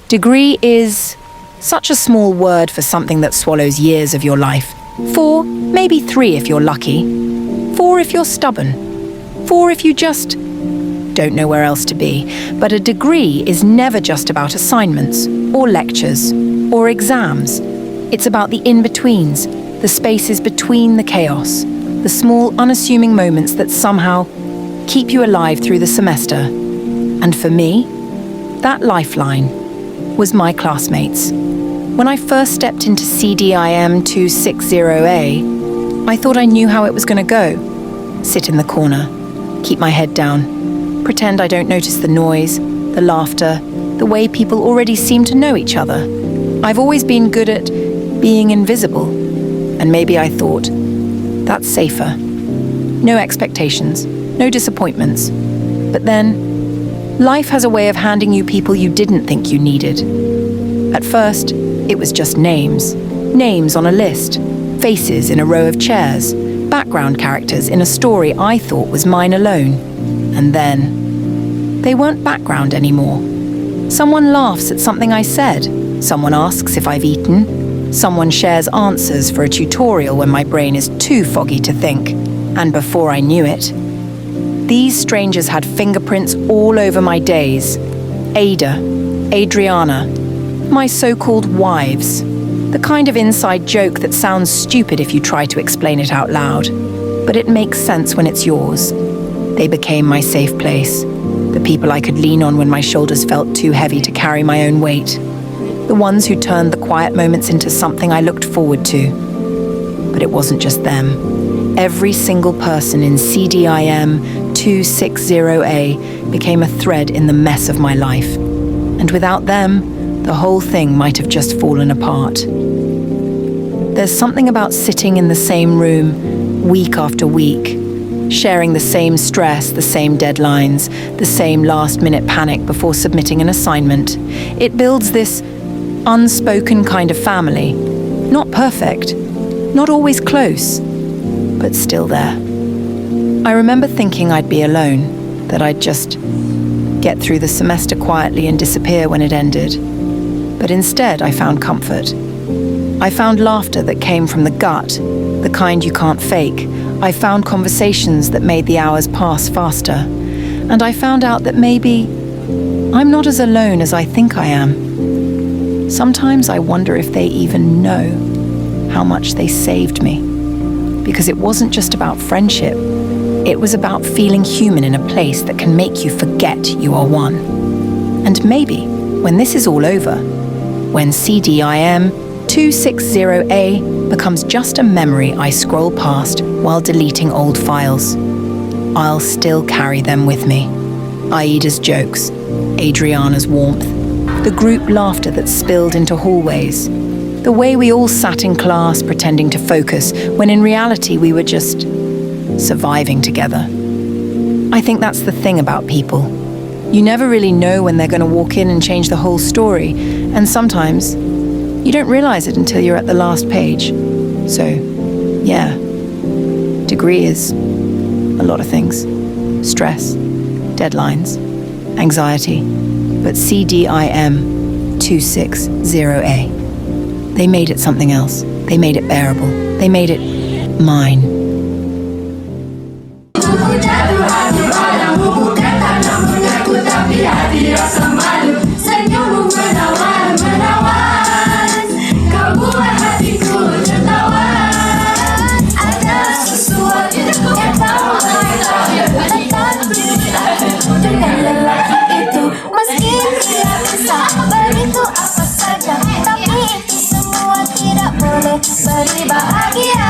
Degree is such a small word for something that swallows years of your life. 4, maybe 3 if you're lucky. 4 if you're stubborn. 4 if you just don't know where else to be. But a degree is never just about assignments or lectures or exams. It's about the in-betweens, the spaces between the chaos, the small unassuming moments that somehow keep you alive through the semester. And for me, that lifeline was my classmates. When I first stepped into CDIM2605A, I thought I knew how it was going to go. Sit in the corner, keep my head down, pretend I don't notice the noise, the laughter, the way people already seem to know each other. I've always been good at being invisible, and maybe I thought, that's safer. No expectations, no disappointments. But then, life has a way of handing you people you didn't think you needed. At first, it was just names. Names on a list, faces in a row of chairs, background characters in a story I thought was mine alone. And then, they weren't background anymore. Someone laughs at something I said. Someone asks if I've eaten. Someone shares answers for a tutorial when my brain is too foggy to think. And before I knew it, these strangers had fingerprints all over my days. Ada, Adriana, my so-called wives. The kind of inside joke that sounds stupid if you try to explain it out loud. But it makes sense when it's yours. They became my safe place. The people I could lean on when my shoulders felt too heavy to carry my own weight. The ones who turned the quiet moments into something I looked forward to. But it wasn't just them. Every single person in CDIM2605A became a thread in the mess of my life. And without them, the whole thing might have just fallen apart. There's something about sitting in the same room, week after week, sharing the same stress, the same deadlines, the same last-minute panic before submitting an assignment. It builds this unspoken kind of family. Not perfect, not always close, but still there. I remember thinking I'd be alone, that I'd just get through the semester quietly and disappear when it ended. But instead, I found comfort. I found laughter that came from the gut, the kind you can't fake. I found conversations that made the hours pass faster. And I found out that maybe I'm not as alone as I think I am. Sometimes I wonder if they even know how much they saved me. Because it wasn't just about friendship. It was about feeling human in a place that can make you forget you are one. And maybe, when this is all over, when CDIM2605A becomes just a memory I scroll past while deleting old files, I'll still carry them with me. Aida's jokes, Adriana's warmth, the group laughter that spilled into hallways, the way we all sat in class pretending to focus when in reality we were just surviving together. I think that's the thing about people. You never really know when they're going to walk in and change the whole story, and sometimes you don't realize it until you're at the last page. So, yeah, degree is a lot of things. Stress, deadlines, anxiety, but CDIM2605A. They made it something else. They made it bearable. They made it mine. Berbahagia.